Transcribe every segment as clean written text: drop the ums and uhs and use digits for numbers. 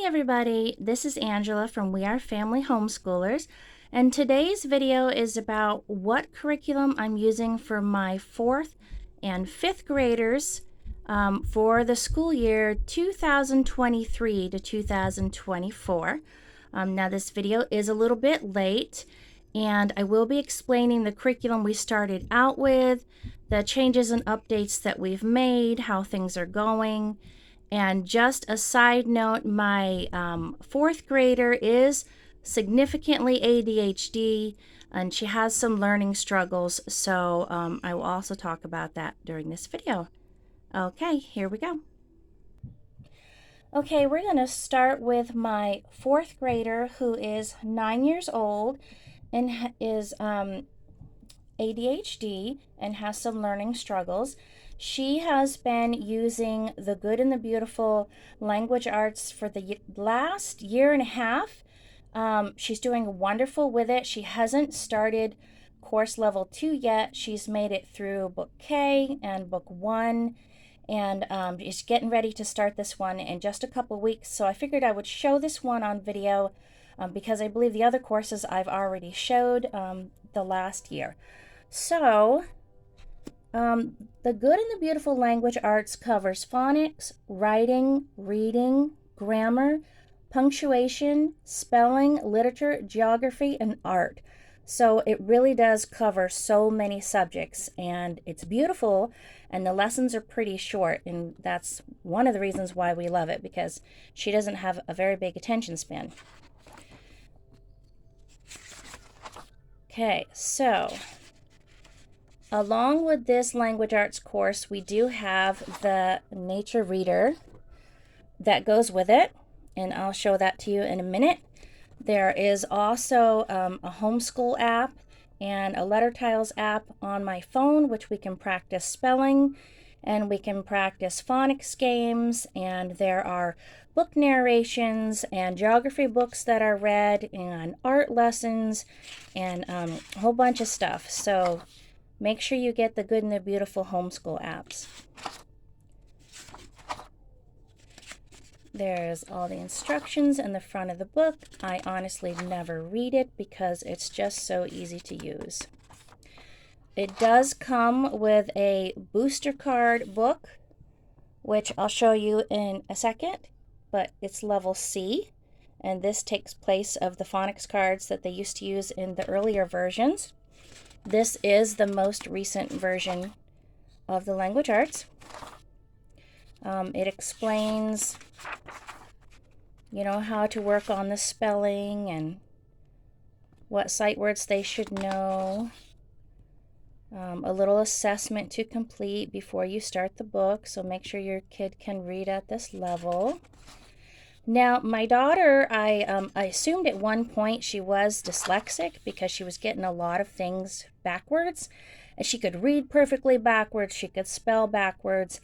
Hi everybody, this is Angela from We Are Family Homeschoolers, and today's video is about what curriculum I'm using for my 4th and 5th graders for the school year 2023 to 2024. Now this video is a little bit late, and I will be explaining the curriculum we started out with, the changes and updates that we've made, how things are going. And just a side note, my 4th grader is significantly ADHD and she has some learning struggles, so I will also talk about that during this video. Okay, here we go. Okay, we're going to start with my 4th grader who is 9 years old and is ADHD and has some learning struggles. She has been using the Good and the Beautiful language arts for the last year and a half. She's doing wonderful with it. She hasn't started course level 2 yet. She's made it through book K and book 1, and she's getting ready to start this one in just a couple weeks. So I figured I would show this one on video because I believe the other courses I've already showed the last year. So the Good and the Beautiful language arts covers phonics, writing, reading, grammar, punctuation, spelling, literature, geography, and art. So it really does cover so many subjects, and it's beautiful, and the lessons are pretty short, and that's one of the reasons why we love it, because she doesn't have a very big attention span. Okay, so along with this language arts course, we do have the nature reader that goes with it, and I'll show that to you in a minute. There is also a homeschool app and a letter tiles app on my phone, which we can practice spelling and we can practice phonics games, and there are book narrations and geography books that are read and art lessons and a whole bunch of stuff. So make sure you get the Good and the Beautiful homeschool apps. There's all the instructions in the front of the book. I honestly never read it because it's just so easy to use. It does come with a booster card book, which I'll show you in a second, but it's level C, and this takes place of the phonics cards that they used to use in the earlier versions. This is the most recent version of the language arts. It explains, how to work on the spelling and what sight words they should know. A little assessment to complete before you start the book, so make sure your kid can read at this level. Now, my daughter, I assumed at one point she was dyslexic because she was getting a lot of things backwards. And she could read perfectly backwards, she could spell backwards,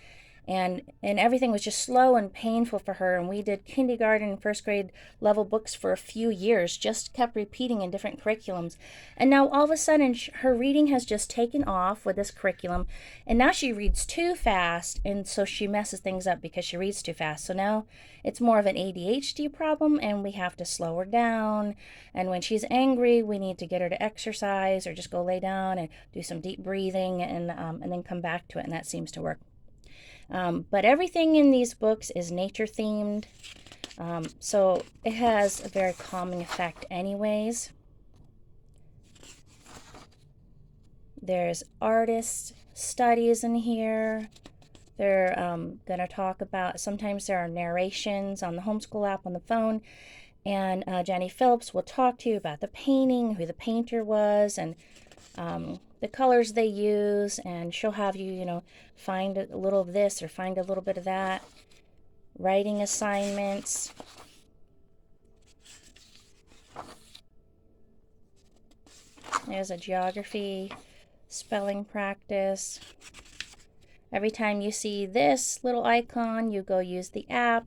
and everything was just slow and painful for her. And we did kindergarten and first grade level books for a few years, just kept repeating in different curriculums. And now all of a sudden her reading has just taken off with this curriculum, and now she reads too fast, and so she messes things up because she reads too fast. So now it's more of an ADHD problem, and we have to slow her down. And when she's angry, we need to get her to exercise or just go lay down and do some deep breathing, and then come back to it, and that seems to work. But everything in these books is nature themed, so it has a very calming effect anyways. There's artist studies in here. They're going to talk about, sometimes there are narrations on the homeschool app on the phone, and Jenny Phillips will talk to you about the painting, who the painter was, and the colors they use, and she'll have you, find a little of this or find a little bit of that. Writing assignments. There's a geography, spelling practice. Every time you see this little icon, you go use the app.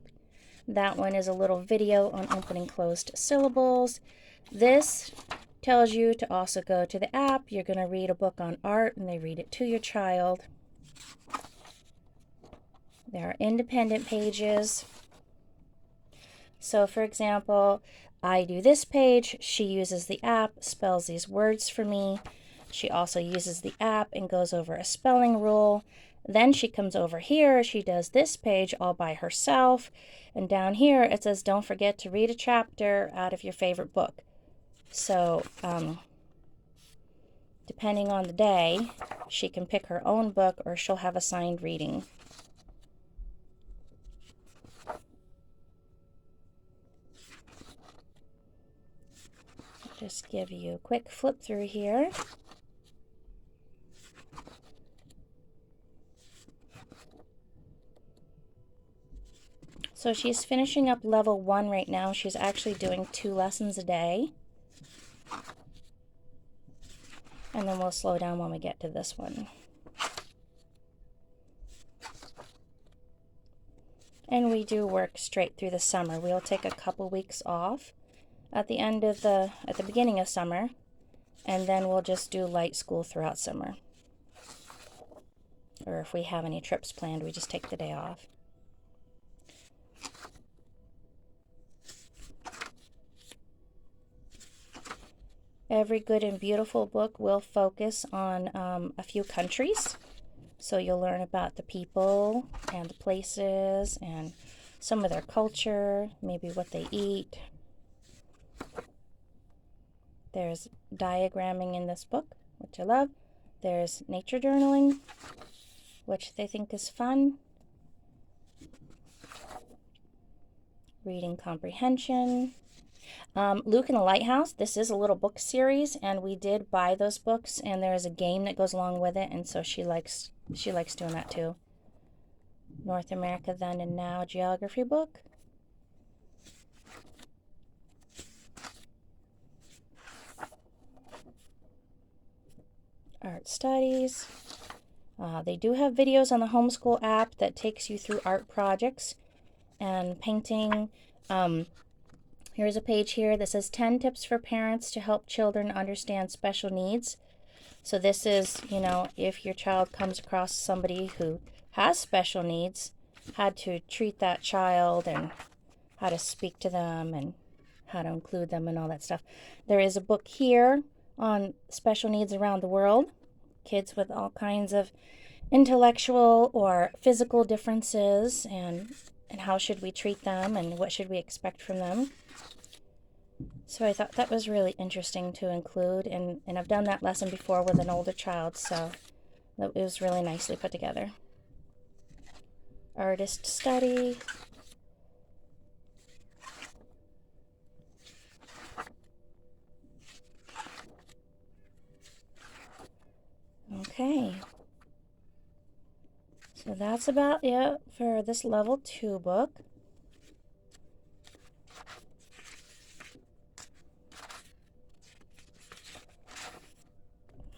That one is a little video on open and closed syllables. This tells you to also go to the app. You're going to read a book on art, and they read it to your child. There are independent pages. So for example, I do this page, she uses the app, spells these words for me. She also uses the app and goes over a spelling rule. Then she comes over here, she does this page all by herself. And down here it says, don't forget to read a chapter out of your favorite book. So depending on the day, she can pick her own book or she'll have assigned reading. Just give you a quick flip through here. So she's finishing up level 1 right now. She's actually doing 2 lessons a day. And then we'll slow down when we get to this one. And we do work straight through the summer. We'll take a couple weeks off at the beginning of summer, and then we'll just do light school throughout summer. Or if we have any trips planned, we just take the day off. Every good and beautiful book will focus on a few countries. So you'll learn about the people and the places and some of their culture, maybe what they eat. There's diagramming in this book, which I love. There's nature journaling, which they think is fun. Reading comprehension. Luke and the Lighthouse. This is a little book series, and we did buy those books, and there is a game that goes along with it, and so she likes doing that too. North America Then and Now geography book. Art studies. They do have videos on the Homeschool app that takes you through art projects and painting. Here's a page here that says 10 tips for parents to help children understand special needs. So this is, if your child comes across somebody who has special needs, how to treat that child and how to speak to them and how to include them and all that stuff. There is a book here on special needs around the world. Kids with all kinds of intellectual or physical differences and how should we treat them and what should we expect from them. So I thought that was really interesting to include, and I've done that lesson before with an older child, so it was really nicely put together. Artist study. Okay. So that's about it for this level 2 book.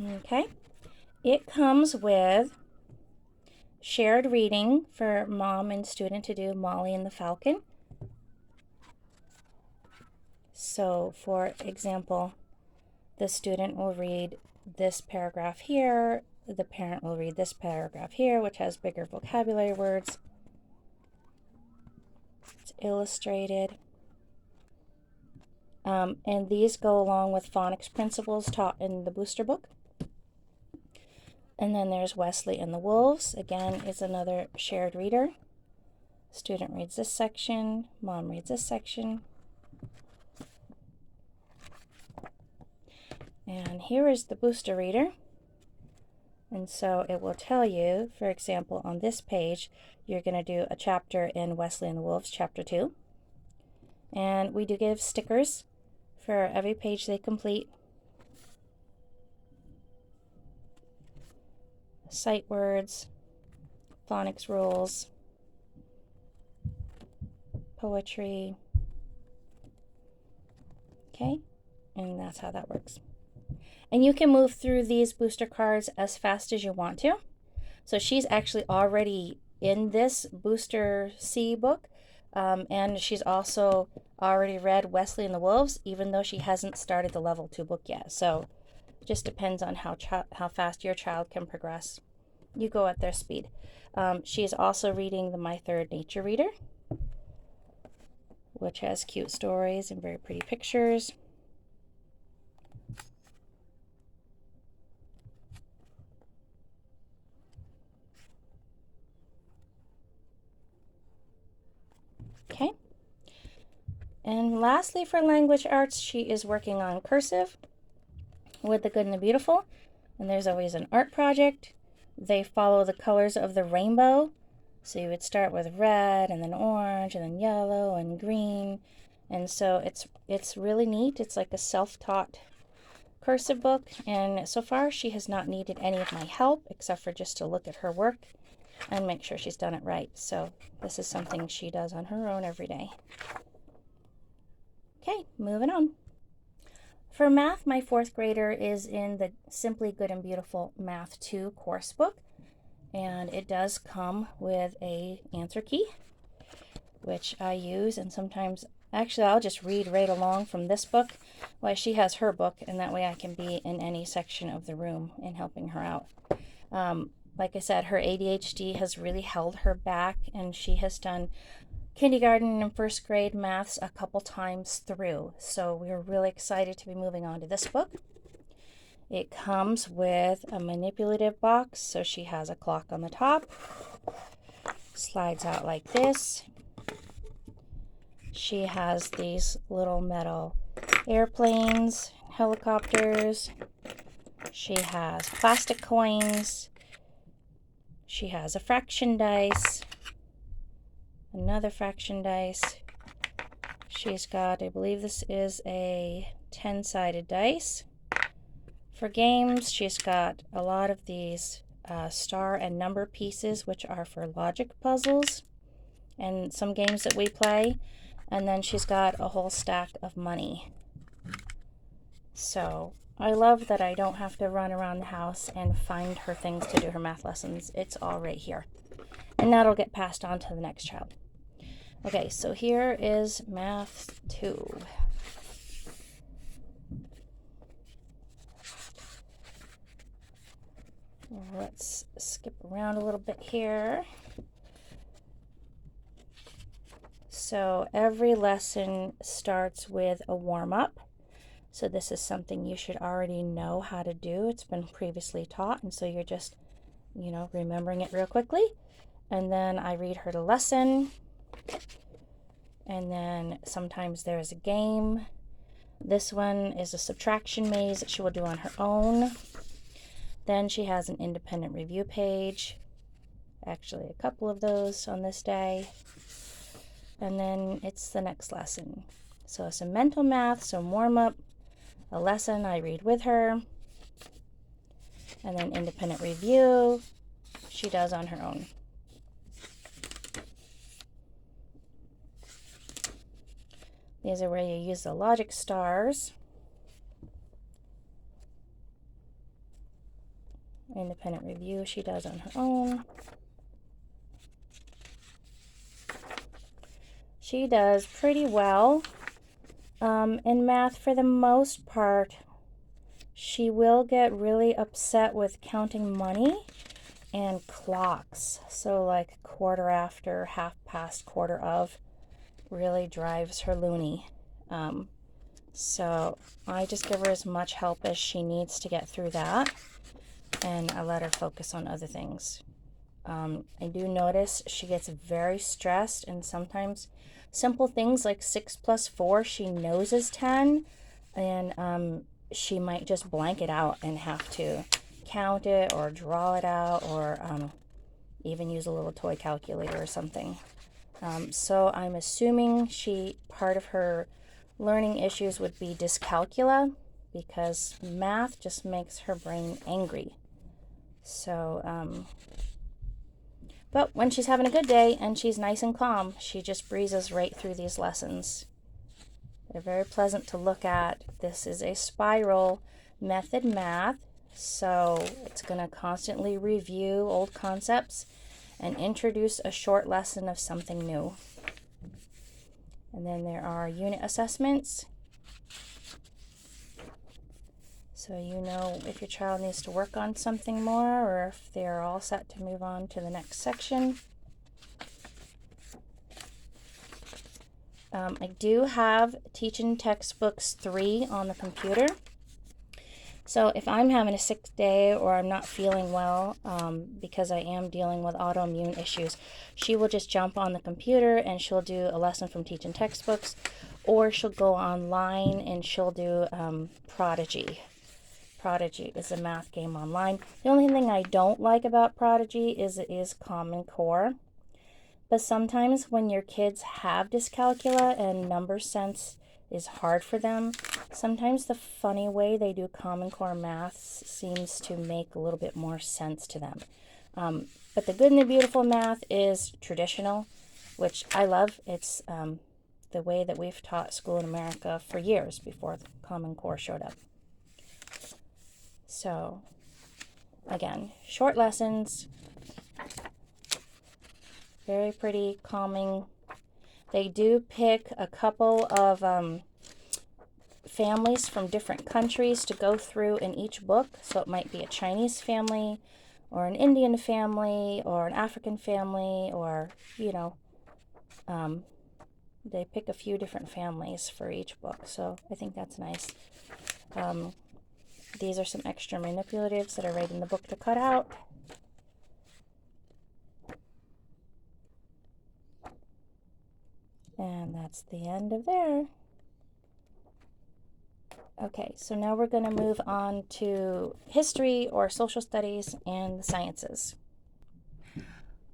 Okay, it comes with shared reading for mom and student to do, Molly and the Falcon. So for example, the student will read this paragraph here, the parent will read this paragraph here, which has bigger vocabulary words. It's illustrated. And these go along with phonics principles taught in the booster book. And then there's Wesley and the Wolves. Again, it's another shared reader. Student reads this section, mom reads this section. And here is the booster reader. And so it will tell you, for example, on this page, you're going to do a chapter in Wesley and the Wolves, chapter 2. And we do give stickers for every page they complete. Sight words, phonics rules, poetry. Okay, and that's how that works. And you can move through these booster cards as fast as you want to. So she's actually already in this Booster C book, and she's also already read Wesley and the Wolves, even though she hasn't started the level 2 book yet. So it just depends on how fast your child can progress. You go at their speed. She is also reading the My Third Nature Reader, which has cute stories and very pretty pictures. Okay. And lastly, for language arts, she is working on cursive with the good and the beautiful. And there's always an art project. They follow the colors of the rainbow. So you would start with red and then orange and then yellow and green. And so it's really neat. It's like a self-taught cursive book. And so far she has not needed any of my help except for just to look at her work and make sure she's done it right. So this is something she does on her own every day. Okay, moving on. For math, my 4th grader is in the Simply Good and Beautiful Math 2 course book, and it does come with a answer key, which I use, and sometimes, actually I'll just read right along from this book while she has her book, and that way I can be in any section of the room in helping her out. Like I said, her ADHD has really held her back, and she has done kindergarten and 1st grade maths a couple times through. So we're really excited to be moving on to this book. It comes with a manipulative box, so she has a clock on the top. Slides out like this. She has these little metal airplanes, helicopters. She has plastic coins. She has a fraction dice. Another fraction dice. She's got, I believe this is a 10-sided dice. For games, she's got a lot of these star and number pieces, which are for logic puzzles and some games that we play. And then she's got a whole stack of money. So I love that I don't have to run around the house and find her things to do her math lessons. It's all right here. And that'll get passed on to the next child. Okay, so here is Math 2. Let's skip around a little bit here. So every lesson starts with a warm-up. So this is something you should already know how to do. It's been previously taught, and so you're just, remembering it real quickly. And then I read her the lesson. And then sometimes there is a game. This one is a subtraction maze that she will do on her own. Then she has an independent review page. Actually, a couple of those on this day. And then it's the next lesson. So some mental math, some warm-up, a lesson I read with her, and then independent review she does on her own. These are where you use the logic stars. Independent review she does on her own. She does pretty well. In math, for the most part, she will get really upset with counting money and clocks. So like quarter after, half past, quarter of really drives her loony. So I just give her as much help as she needs to get through that, and I let her focus on other things. I do notice she gets very stressed, and sometimes simple things like 6 plus 4 she knows is 10, and she might just blank it out and have to count it or draw it out, or even use a little toy calculator or something. So I'm assuming part of her learning issues would be dyscalculia, because math just makes her brain angry. So, but when she's having a good day and she's nice and calm, she just breezes right through these lessons. They're very pleasant to look at. This is a spiral method math, so it's going to constantly review old concepts and introduce a short lesson of something new. And then there are unit assessments. So you know if your child needs to work on something more, or if they're all set to move on to the next section. I do have Teaching Textbooks 3 on the computer. So if I'm having a sick day or I'm not feeling well, because I am dealing with autoimmune issues, she will just jump on the computer and she'll do a lesson from Teaching Textbooks, or she'll go online and she'll do Prodigy. Prodigy is a math game online. The only thing I don't like about Prodigy is it is Common Core. But sometimes when your kids have dyscalculia and number sense is hard for them, sometimes the funny way they do Common Core maths seems to make a little bit more sense to them. But the good and the beautiful math is traditional, which I love. It's the way that we've taught school in America for years before the Common Core showed up. So, again, short lessons, very pretty, calming. They do pick a couple of families from different countries to go through in each book. So it might be a Chinese family, or an Indian family, or an African family, or, they pick a few different families for each book. So I think that's nice. These are some extra manipulatives that are right in the book to cut out. And that's the end of there. Okay, so now we're going to move on to history or social studies and the sciences.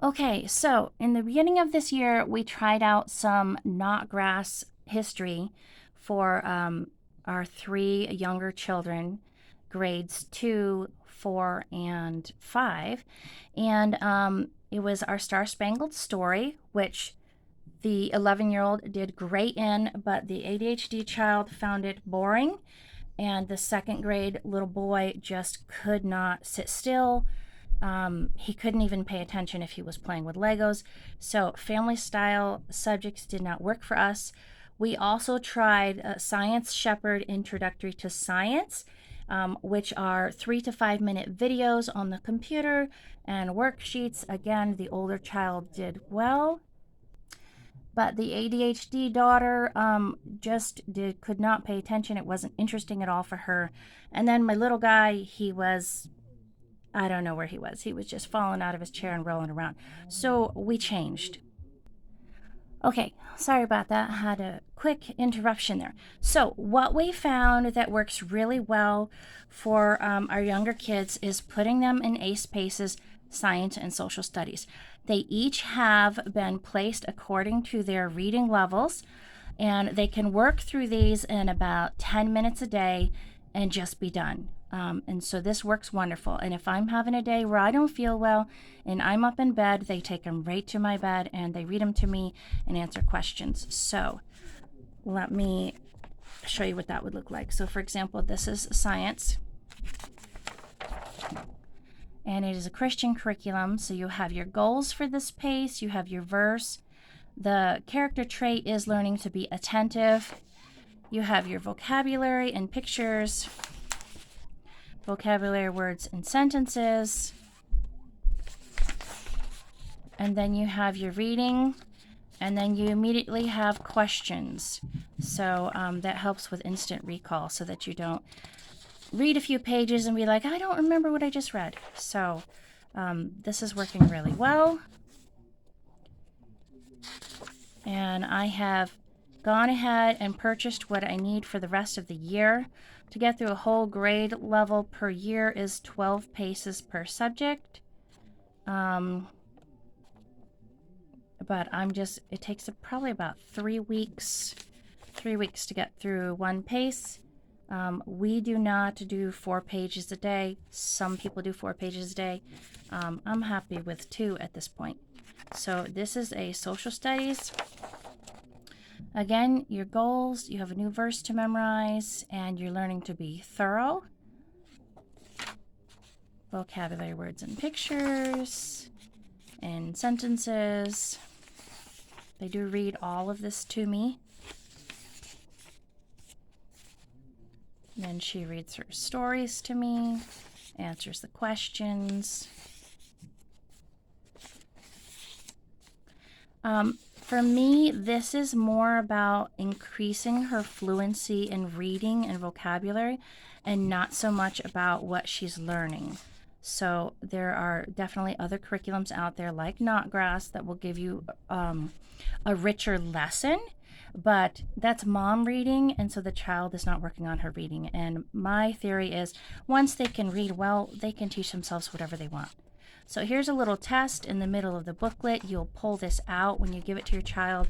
Okay, so in the beginning of this year, we tried out some Notgrass history for our 3 younger children, grades 2, 4, and 5. And it was our Star Spangled Story, which the 11-year-old did great in, but the ADHD child found it boring. And the 2nd grade little boy just could not sit still. He couldn't even pay attention if he was playing with Legos. So family style subjects did not work for us. We also tried Science Shepherd Introductory to Science, which are 3 to 5 minute videos on the computer and worksheets. Again, the older child did well. But the ADHD daughter could not pay attention. It wasn't interesting at all for her. And then my little guy, I don't know where he was. He was just falling out of his chair and rolling around. So we changed. Okay, sorry about that. I had a quick interruption there. So what we found that works really well for our younger kids is putting them in ACE PACES, science and social studies. They each have been placed according to their reading levels, and they can work through these in about 10 minutes a day and just be done. And so this works wonderful. And if I'm having a day where I don't feel well and I'm up in bed, they take them right to my bed and they read them to me and answer questions. So let me show you what that would look like. So for example, this is science. And it is a Christian curriculum. So you have your goals for this pace, you have your verse. The character trait is learning to be attentive. You have your vocabulary and pictures, vocabulary, words, and sentences. And then you have your reading, and then you immediately have questions. So that helps with instant recall so that you don't read a few pages and be like, I don't remember what I just read. So this is working really well. And I have gone ahead and purchased what I need for the rest of the year. To get through a whole grade level per year is 12 paces per subject. But it takes probably about 3 weeks to get through one pace. We do not do 4 pages a day. Some people do 4 pages a day. I'm happy with 2 at this point. So this is a social studies. Again, your goals, you have a new verse to memorize, and you're learning to be thorough. Vocabulary, words, and pictures, and sentences. They do read all of this to me. Then she reads her stories to me, answers the questions. For me, this is more about increasing her fluency in reading and vocabulary and not so much about what she's learning. So there are definitely other curriculums out there like Notgrass that will give you a richer lesson, but that's mom reading, and so the child is not working on her reading. And my theory is once they can read well, they can teach themselves whatever they want. So here's a little test in the middle of the booklet. You'll pull this out when you give it to your child.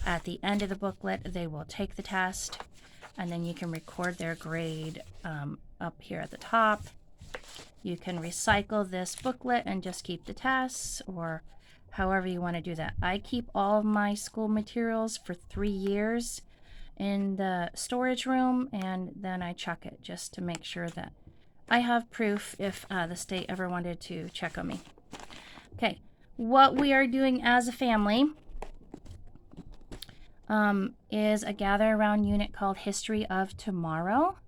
At the end of the booklet, they will take the test, and then you can record their grade up here at the top. You can recycle this booklet and just keep the tests, or however you want to do that. I keep all of my school materials for 3 years in the storage room, and then I chuck it just to make sure that I have proof if the state ever wanted to check on me. Okay, what we are doing as a family is a gather around unit called History of Tomorrow.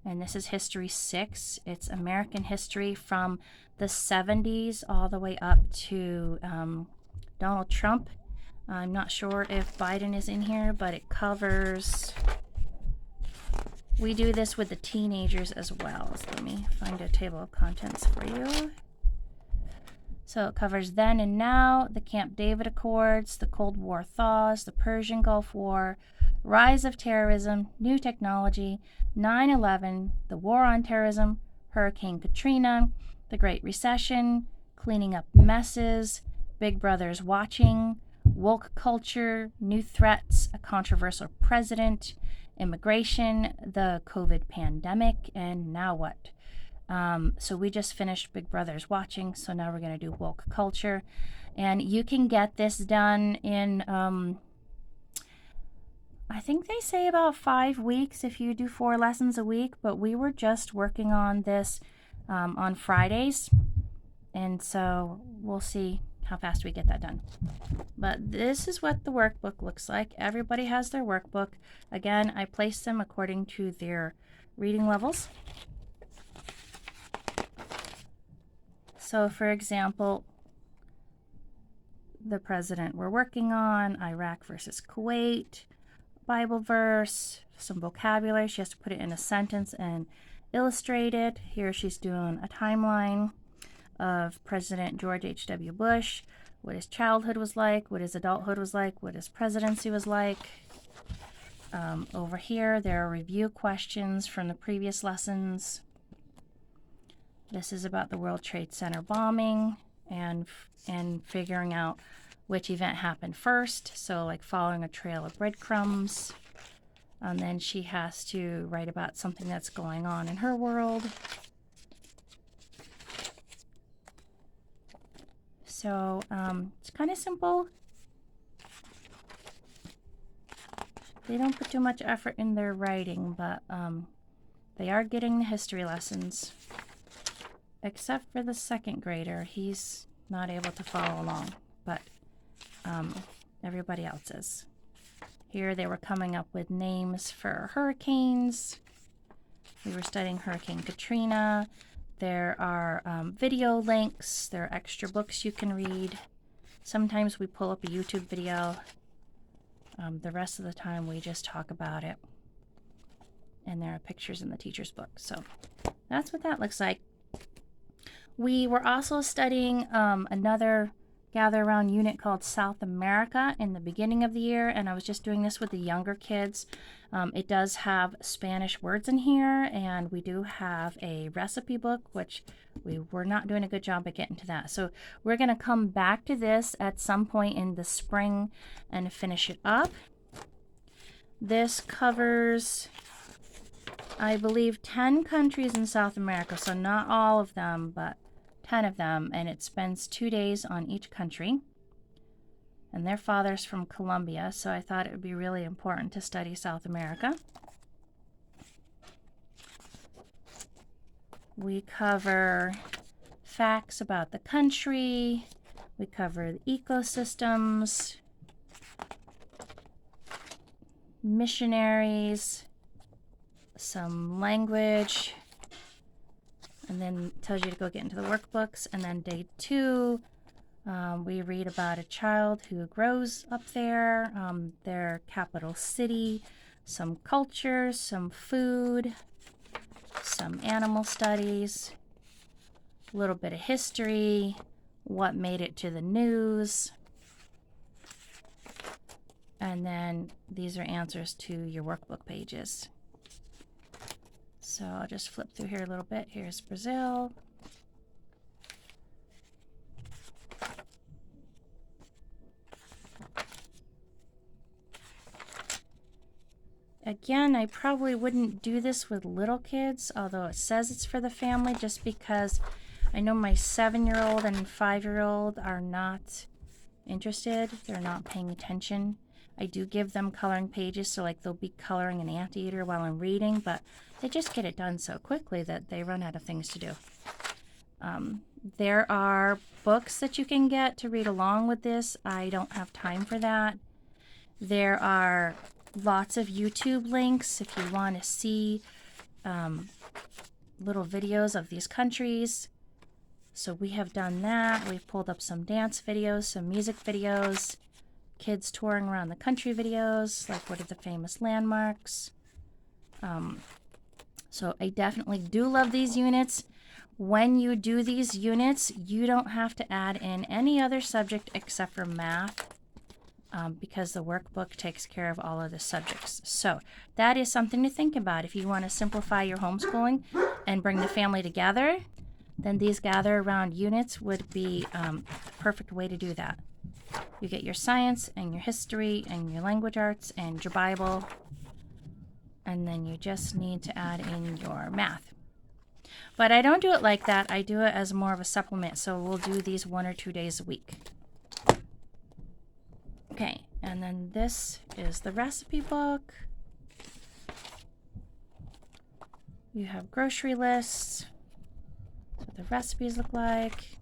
And this is History 6. It's American history from the 70s all the way up to Donald Trump. I'm not sure if Biden is in here, but it covers... We do this with the teenagers as well. So let me find a table of contents for you. So it covers then and now, the Camp David Accords, the Cold War thaws, the Persian Gulf War, rise of terrorism, new technology, 9/11, the war on terrorism, Hurricane Katrina, the Great Recession, cleaning up messes, Big Brother's watching, woke culture, new threats, a controversial president, immigration, the COVID pandemic, and now what? So we just finished Big Brother's watching, so now we're going to do woke culture. And you can get this done in, I think they say about 5 weeks if you do 4 lessons a week, but we were just working on this on Fridays, and so we'll see how fast we get that done. But this is what the workbook looks like. Everybody has their workbook. Again, I placed them according to their reading levels. So for example, the president we're working on, Iraq versus Kuwait, Bible verse, some vocabulary. She has to put it in a sentence and illustrate it. Here she's doing a timeline of President George H.W. Bush, what his childhood was like, what his adulthood was like, what his presidency was like. Over here, there are review questions from the previous lessons. This is about the World Trade Center bombing and figuring out which event happened first. So like following a trail of breadcrumbs. And then she has to write about something that's going on in her world. So it's kind of simple. They don't put too much effort in their writing, but they are getting the history lessons. Except for the second grader. He's not able to follow along, but everybody else is. Here they were coming up with names for hurricanes. We were studying Hurricane Katrina. There are video links. There are extra books you can read. Sometimes we pull up a YouTube video. The rest of the time we just talk about it. And there are pictures in the teacher's book. So that's what that looks like. We were also studying another gather around unit called South America in the beginning of the year, and I was just doing this with the younger kids. It does have Spanish words in here, and we do have a recipe book, which we were not doing a good job at getting to that. So we're going to come back to this at some point in the spring and finish it up. This covers, I believe, 10 countries in South America, so not all of them, but 10 of them, and it spends 2 days on each country. And their father's from Colombia, so I thought it would be really important to study South America. We cover facts about the country. We cover the ecosystems, missionaries, some language, and then tells you to go get into the workbooks. And then day 2, We read about a child who grows up there, their capital city, some culture, some food, some animal studies, a little bit of history, what made it to the news, and then these are answers to your workbook pages. So I'll just flip through here a little bit. Here's Brazil. Again, I probably wouldn't do this with little kids, although it says it's for the family, just because I know my 7-year-old and 5-year-old are not interested. They're not paying attention. I do give them coloring pages, so like they'll be coloring an anteater while I'm reading, but they just get it done so quickly that they run out of things to do. There are books that you can get to read along with this. I don't have time for that. There are lots of YouTube links if you want to see little videos of these countries. So we have done that. We've pulled up some dance videos, some music videos, kids touring around the country videos, like what are the famous landmarks. So I definitely do love these units. When you do these units, you don't have to add in any other subject except for math, because the workbook takes care of all of the subjects. So that is something to think about. If you want to simplify your homeschooling and bring the family together, then these gather around units would be the perfect way to do that. You get your science and your history and your language arts and your Bible, and then you just need to add in your math. But I don't do it like that. I do it as more of a supplement, so we'll do these 1 or 2 days a week. Okay, and then this is the recipe book. You have grocery lists. That's what the recipes look like.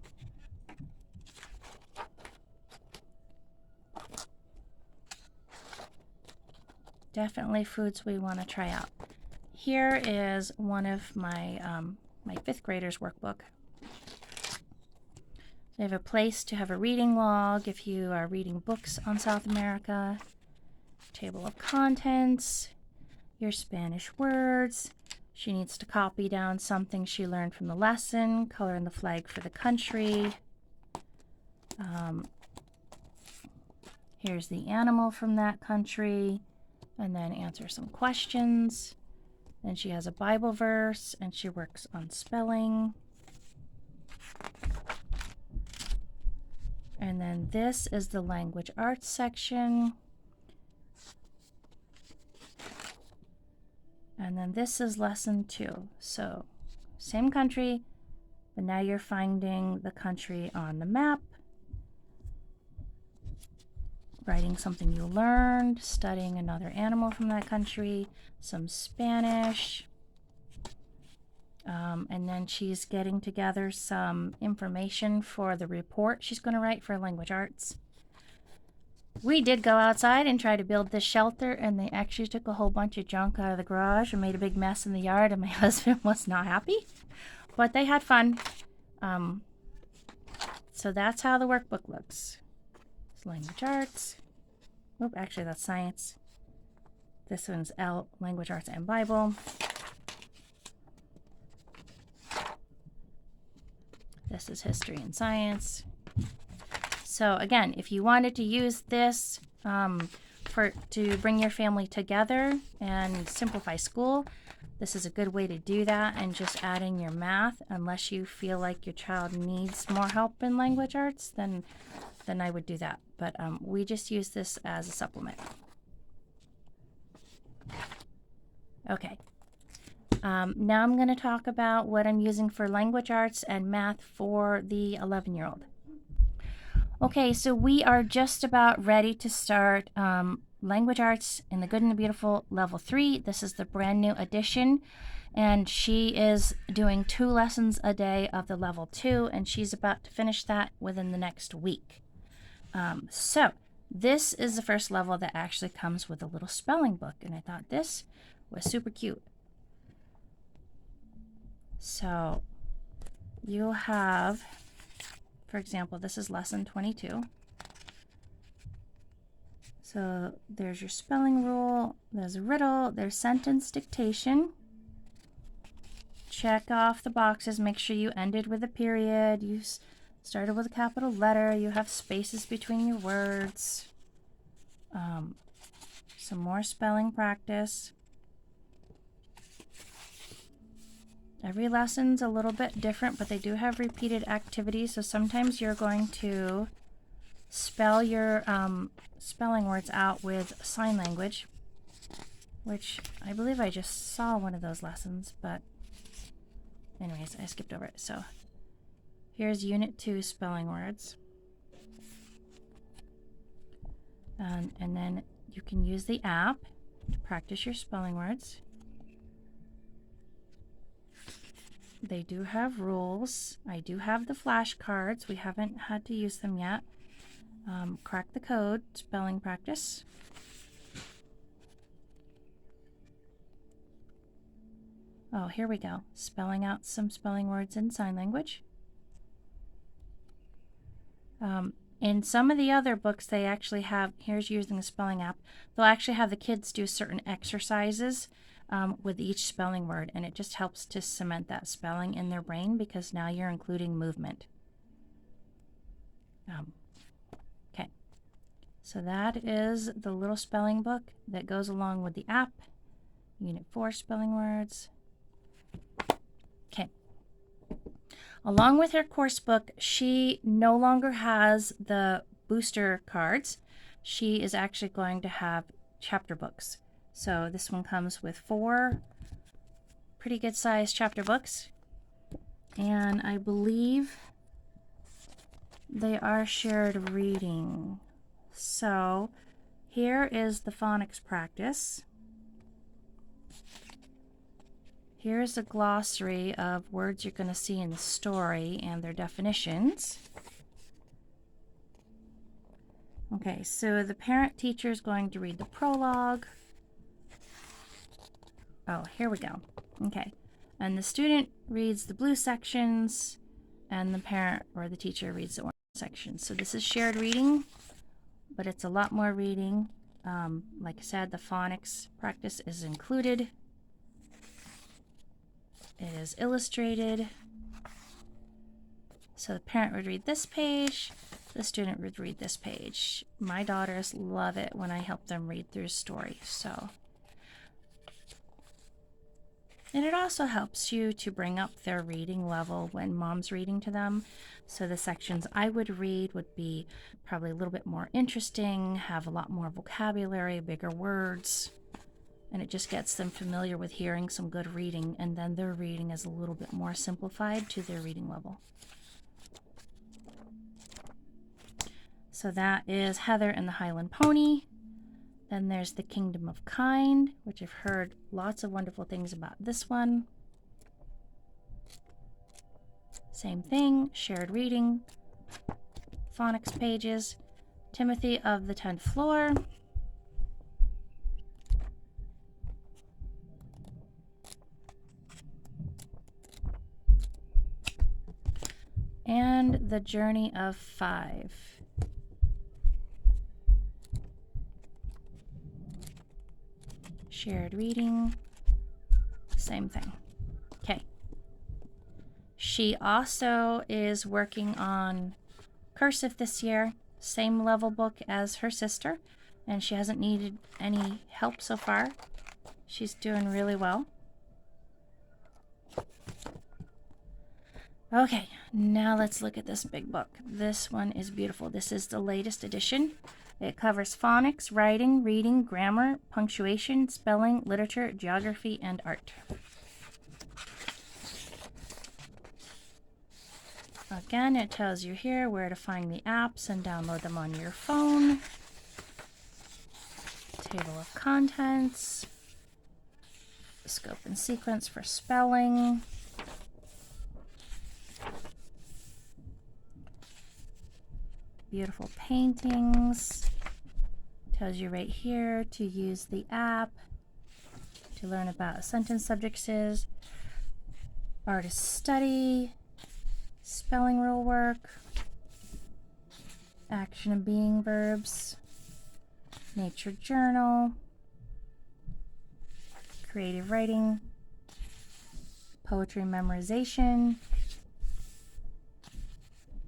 Definitely foods we want to try out. Here is one of my my 5th graders workbook. They have a place to have a reading log if you are reading books on South America. Table of contents, your Spanish words. She needs to copy down something she learned from the lesson, color in the flag for the country. Here's the animal from that country, and then answer some questions. Then she has a Bible verse, and she works on spelling. And then this is the language arts section. And then this is lesson 2. So same country, but now you're finding the country on the map, writing something you learned, studying another animal from that country, some Spanish. And then she's getting together some information for the report she's going to write for language arts. We did go outside and try to build this shelter, and they actually took a whole bunch of junk out of the garage and made a big mess in the yard, and my husband was not happy. But they had fun. So that's how the workbook looks. It's language arts. Oop, actually that's science. This one's L, language arts and Bible. This is history and science. So again, if you wanted to use this to bring your family together and simplify school, this is a good way to do that, and just add in your math. Unless you feel like your child needs more help in language arts, then I would do that. But we just use this as a supplement. Okay. Now I'm going to talk about what I'm using for language arts and math for the 11-year-old. Okay, so we are just about ready to start language arts in the Good and the Beautiful level 3. This is the brand new edition, and she is doing 2 lessons a day of the level 2, and she's about to finish that within the next week. So this is the first level that actually comes with a little spelling book, and I thought this was super cute. So you'll have For example, this is lesson 22. So there's your spelling rule, there's a riddle, there's sentence dictation. Check off the boxes, make sure you ended with a period, you started with a capital letter, you have spaces between your words. Some more spelling practice. Every lesson's a little bit different, but they do have repeated activities, so sometimes you're going to spell your spelling words out with sign language, which I believe I just saw one of those lessons, but anyways, I skipped over it. So here's Unit 2 spelling words. And then you can use the app to practice your spelling words. They do have rules. I do have the flashcards. We haven't had to use them yet. Crack the code, spelling practice. Oh, here we go. Spelling out some spelling words in sign language. In some of the other books, they actually have, here's using the spelling app, they'll actually have the kids do certain exercises with each spelling word, and it just helps to cement that spelling in their brain because now you're including movement. Okay, so that is the little spelling book that goes along with the app. Unit 4 spelling words. Okay. Along with her course book, she no longer has the booster cards. She is actually going to have chapter books. So this one comes with 4 pretty good sized chapter books. And I believe they are shared reading. So here is the phonics practice. Here's a glossary of words you're going to see in the story and their definitions. Okay, so the parent teacher is going to read the prologue. Oh, here we go. Okay, and the student reads the blue sections, and the parent or the teacher reads the orange sections. So this is shared reading, but it's a lot more reading. Like I said, the phonics practice is included. It is illustrated. So the parent would read this page, the student would read this page. My daughters love it when I help them read through a story. And it also helps you to bring up their reading level when mom's reading to them. So the sections I would read would be probably a little bit more interesting, have a lot more vocabulary, bigger words. And it just gets them familiar with hearing some good reading, and then their reading is a little bit more simplified to their reading level. So that is Heather and the Highland Pony. Then there's The Kingdom of Kind, which I've heard lots of wonderful things about this one. Same thing, shared reading, phonics pages, Timothy of the 10th Floor. And The Journey of 5. Shared reading, same thing. Okay. She also is working on cursive this year, same level book as her sister, and she hasn't needed any help so far. She's doing really well. Okay, now let's look at this big book. This one is beautiful. This is the latest edition. It covers phonics, writing, reading, grammar, punctuation, spelling, literature, geography, and art. Again, it tells you here where to find the apps and download them on your phone. Table of contents. Scope and sequence for spelling. Beautiful paintings. Tells you right here to use the app to learn about sentence subjects, artist study, spelling rule work. action and being verbs, nature journal, creative writing, poetry memorization,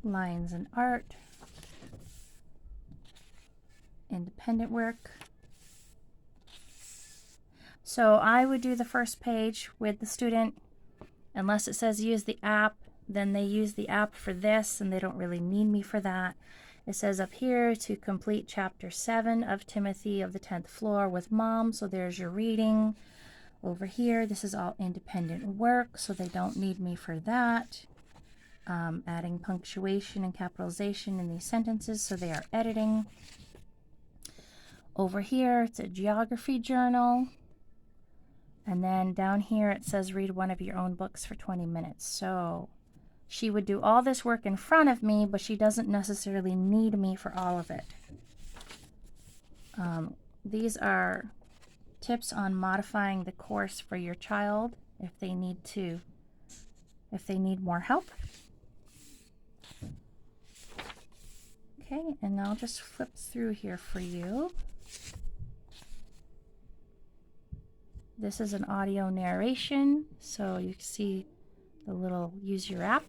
lines and art, independent work. So I would do the first page with the student. Unless it says use the app, then they use the app for this and they don't really need me for that. It says up here to complete chapter 7 of Timothy of the 10th floor with mom. So there's your reading. Over here, this is all independent work, so they don't need me for that. Adding punctuation and capitalization in these sentences, so they are editing. Over here, it's a geography journal. And then down here, it says read one of your own books for 20 minutes. So she would do all this work in front of me, but she doesn't necessarily need me for all of it. These are tips on modifying the course for your child if they need more help. Okay, and I'll just flip through here for you. This is an audio narration, so you can see the little use your app,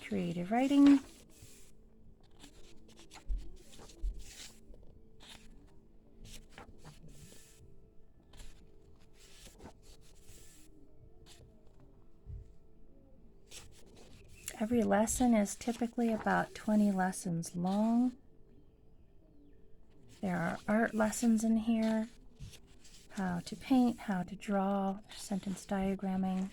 creative writing, every lesson is typically about 20 lessons long. There are art lessons in here, how to paint, how to draw, sentence diagramming.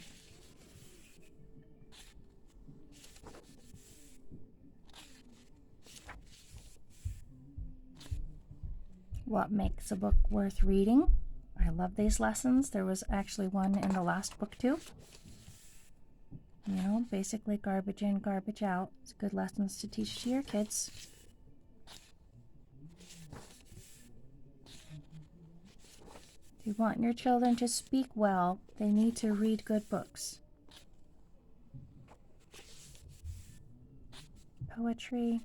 What makes a book worth reading? I love these lessons. There was actually one in the last book too. You know, basically garbage in, garbage out. It's good lessons to teach to your kids. If you want your children to speak well, they need to read good books. Poetry,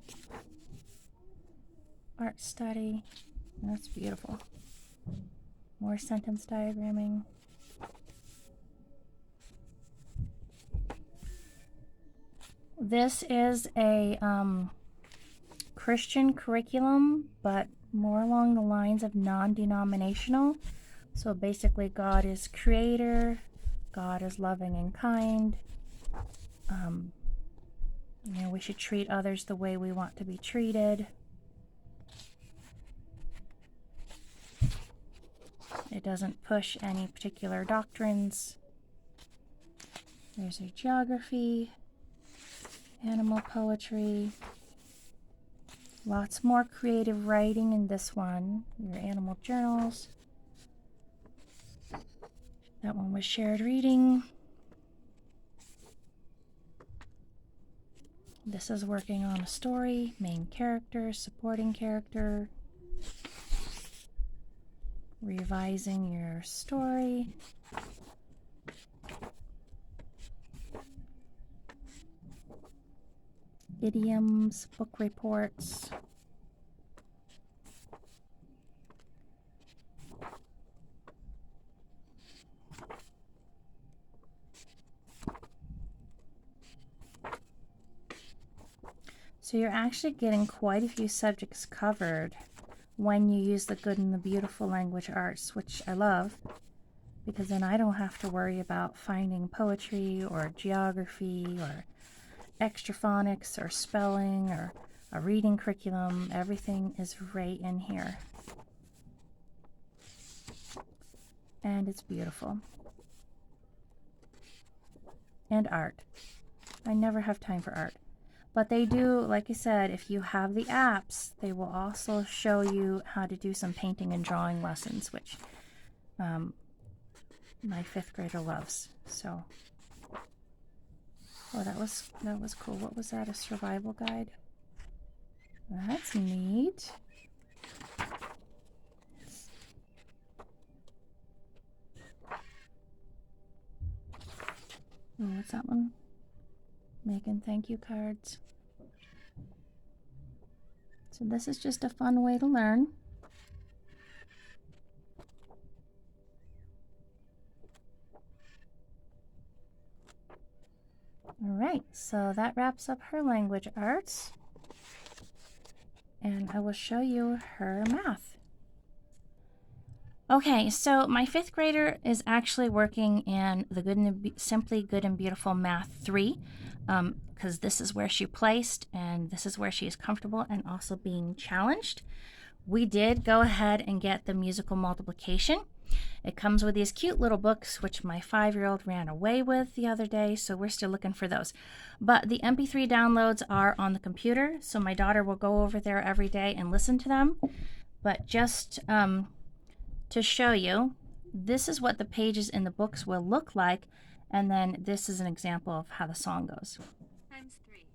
art study. That's beautiful. More sentence diagramming. This is a Christian curriculum, but more along the lines of non-denominational. So basically, God is creator, God is loving and kind. You know, we should treat others the way we want to be treated. It doesn't push any particular doctrines. There's your geography, animal poetry, lots more creative writing in this one, your animal journals. That one was shared reading. This is working on a story, main character, supporting character, revising your story. Idioms, book reports. So you're actually getting quite a few subjects covered when you use the good and the beautiful language arts, which I love, because then I don't have to worry about finding poetry or geography or extra phonics or spelling or a reading curriculum. Everything is right in here. And it's beautiful. And art. I never have time for art. But they do, like I said, if you have the apps, they will also show you how to do some painting and drawing lessons, which my 5th grader loves. So, oh, that was cool. What was that? A survival guide? That's neat. Oh, what's that one? Making thank you cards. So this is just a fun way to learn. All right, so that wraps up her language arts. And I will show you her math. Okay, so my 5th grader is actually working in the Simply Good and Beautiful Math 3, because this is where she placed and this is where she is comfortable and also being challenged. We did go ahead and get the musical multiplication. It comes with these cute little books, which my 5-year-old ran away with the other day, so we're still looking for those. But the MP3 downloads are on the computer, so my daughter will go over there every day and listen to them. But just to show you, this is what the pages in the books will look like, and then this is an example of how the song goes. Times 3.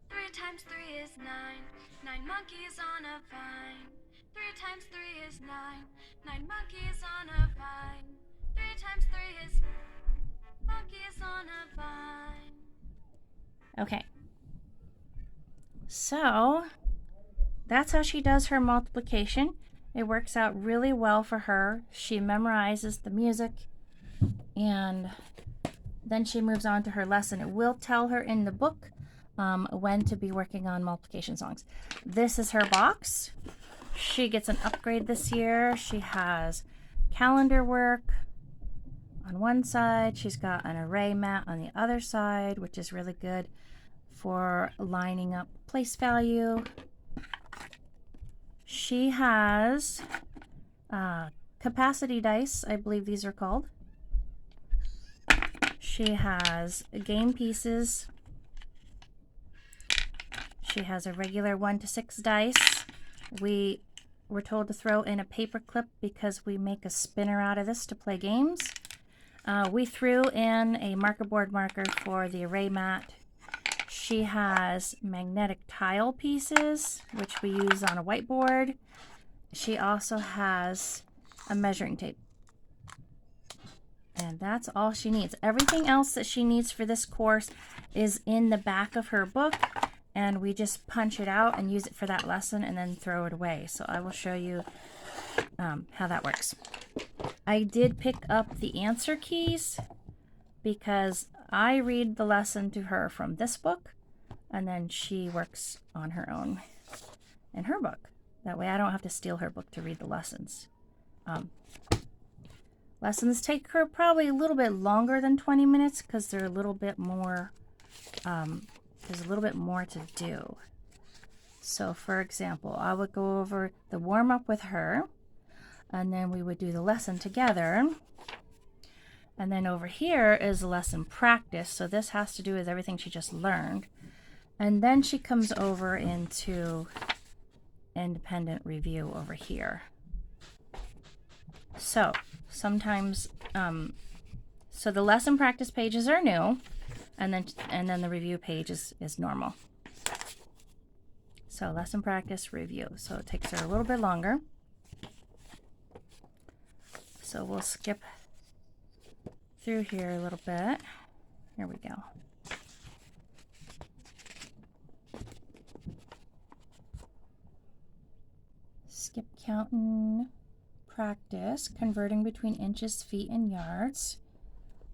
3 times 3 is 9. 9 monkeys on a vine. 3 times 3 is 9. 9 monkeys on a vine. 3 times 3 is monkeys on a vine. Okay. So that's how she does her multiplication. It works out really well for her. She memorizes the music and then she moves on to her lesson. It will tell her in the book when to be working on multiplication songs. This is her box. She gets an upgrade this year. She has calendar work on one side. She's got an array mat on the other side, which is really good for lining up place value. She has capacity dice, I believe these are called. She has game pieces. She has a regular 1 to 6 dice. We were told to throw in a paper clip because we make a spinner out of this to play games. We threw in a marker board marker for the array mat. She has magnetic tile pieces, which we use on a whiteboard. She also has a measuring tape. And that's all she needs. Everything else that she needs for this course is in the back of her book, and we just punch it out and use it for that lesson and then throw it away. So I will show you how that works. I did pick up the answer keys because I read the lesson to her from this book, and then she works on her own in her book. That way I don't have to steal her book to read the lessons. Lessons take her probably a little bit longer than 20 minutes because they're a little bit more, there's a little bit more to do. So for example, I would go over the warm-up with her, and then we would do the lesson together. And then over here is lesson practice. So this has to do with everything she just learned. And then she comes over into independent review over here. So sometimes, so the lesson practice pages are new, and then the review page is normal. So lesson practice review. So it takes her a little bit longer. So we'll skip through here a little bit. Here we go. Skip counting practice, converting between inches, feet, and yards.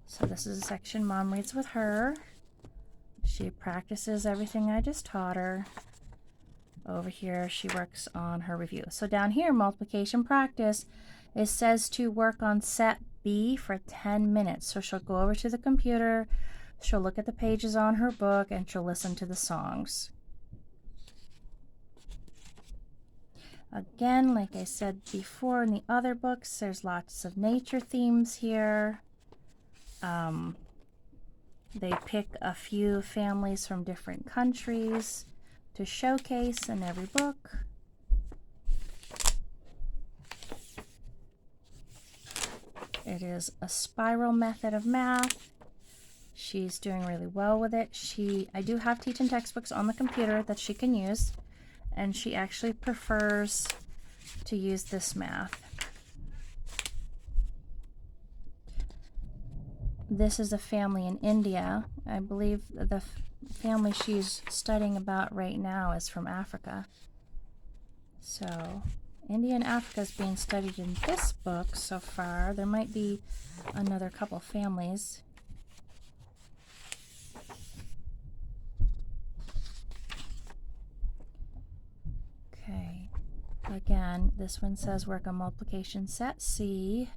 So this is a section Mom reads with her. She practices everything I just taught her. Over here, she works on her review. So down here, multiplication practice, it says to work on set B for 10 minutes. So she'll go over to the computer, she'll look at the pages on her book, and she'll listen to the songs. Again, like I said before in the other books, there's lots of nature themes here. They pick a few families from different countries to showcase in every book. It is a spiral method of math. She's doing really well with it. I do have teaching textbooks on the computer that she can use, and she actually prefers to use this math. This is a family in India. I believe family she's studying about right now is from Africa. So India and Africa is being studied in this book so far. There might be another couple families. Okay, again, this one says work on multiplication set C.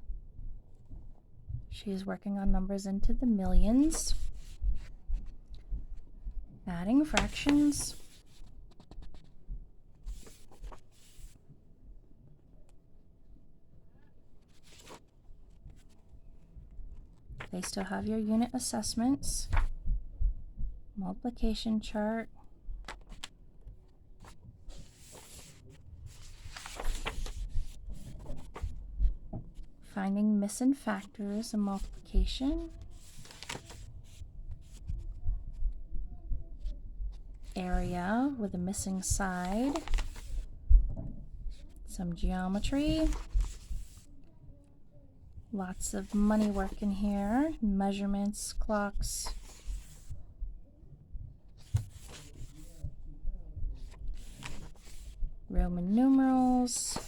She is working on numbers into the millions. Adding fractions. They still have your unit assessments. Multiplication chart. Finding missing factors in multiplication. Area with a missing side. Some geometry. Lots of money work in here. Measurements, clocks. Roman numerals.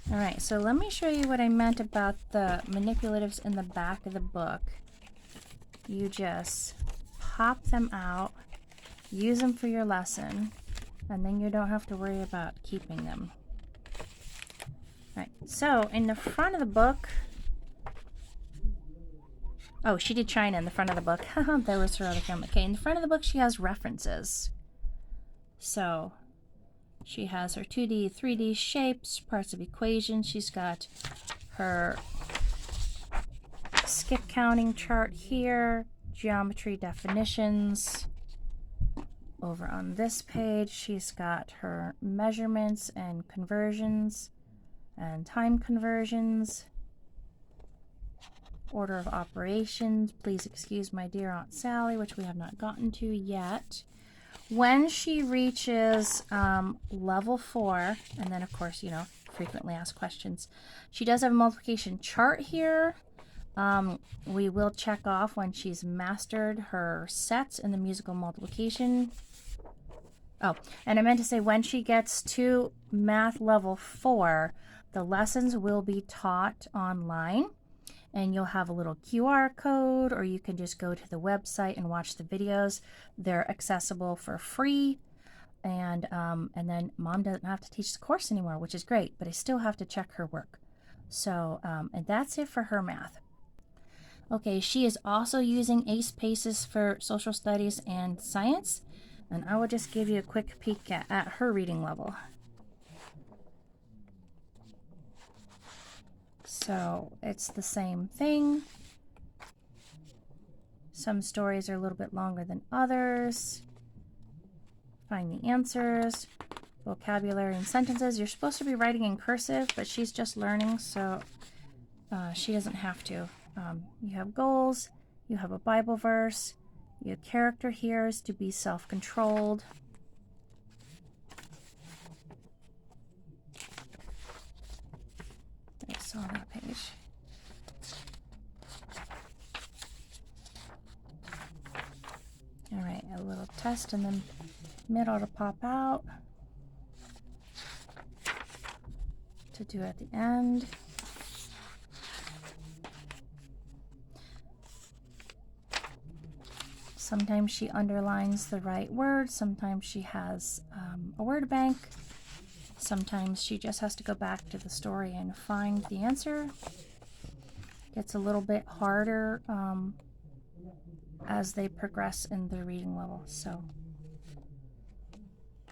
All right, so let me show you what I meant about the manipulatives in the back of the book. You just pop them out, use them for your lesson, and then you don't have to worry about keeping them. All right, so in the front of the book, oh, she did China in the front of the book. There was her other family. Okay, in the front of the book, she has references. So she has her 2D, 3D shapes, parts of equations. She's got her skip counting chart here, geometry definitions. Over on this page, she's got her measurements and conversions and time conversions. Order of operations. Please excuse my dear Aunt Sally, which we have not gotten to yet. When she reaches level 4, and then of course, you know, frequently asked questions, she does have a multiplication chart here. We will check off when she's mastered her sets in the musical multiplication. Oh, and I meant to say when she gets to math level 4, the lessons will be taught online. And you'll have a little QR code, or you can just go to the website and watch the videos. They're accessible for free. And then Mom doesn't have to teach the course anymore, which is great, but I still have to check her work. So, and that's it for her math. Okay, she is also using ACE PACES for social studies and science. And I will just give you a quick peek at her reading level. So it's the same thing. Some stories are a little bit longer than others. Find the answers, vocabulary and sentences. You're supposed to be writing in cursive, but she's just learning, so she doesn't have to. You have goals, you have a Bible verse, your character here is to be self-controlled. I saw that page. All right, a little test in the middle to pop out, to do at the end. Sometimes she underlines the right word, sometimes she has a word bank, sometimes she just has to go back to the story and find the answer. Gets a little bit harder as they progress in the reading level. So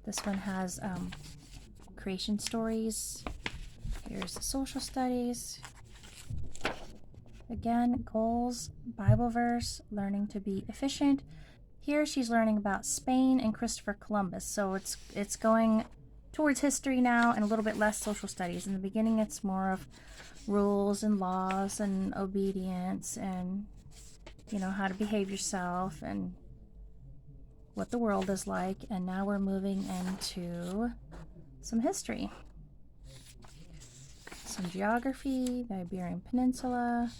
this one has creation stories. Here's the social studies. Again, goals, Bible verse, learning to be efficient. Here she's learning about Spain and Christopher Columbus. So it's going towards history now and a little bit less social studies. In the beginning, it's more of rules and laws and obedience and, you know, how to behave yourself and what the world is like. And now we're moving into some history. Some geography, the Iberian Peninsula.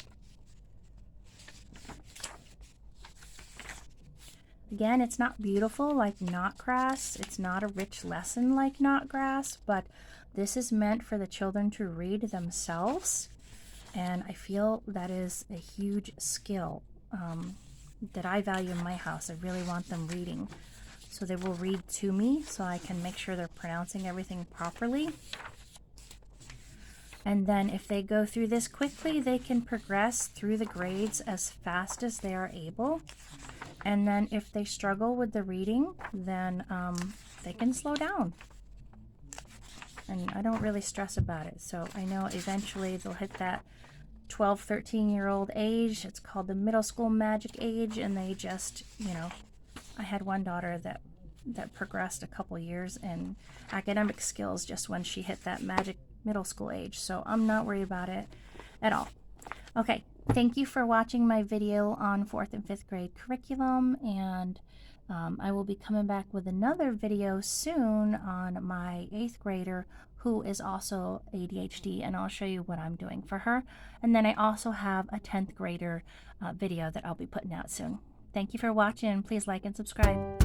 Again, it's not beautiful like Notgrass. It's not a rich lesson like Notgrass, but this is meant for the children to read themselves. And I feel that is a huge skill that I value in my house. I really want them reading. So they will read to me so I can make sure they're pronouncing everything properly. And then if they go through this quickly, they can progress through the grades as fast as they are able. And then if they struggle with the reading, then they can slow down. And I don't really stress about it. So I know eventually they'll hit that 12, 13-year-old age. It's called the middle school magic age. And they just, I had one daughter that progressed a couple years in academic skills just when she hit that magic middle school age. So I'm not worried about it at all. Okay, thank you for watching my video on 4th and 5th grade curriculum, and I will be coming back with another video soon on my 8th grader who is also ADHD, and I'll show you what I'm doing for her. And then I also have a 10th grader video that I'll be putting out soon. Thank you for watching. Please like and subscribe.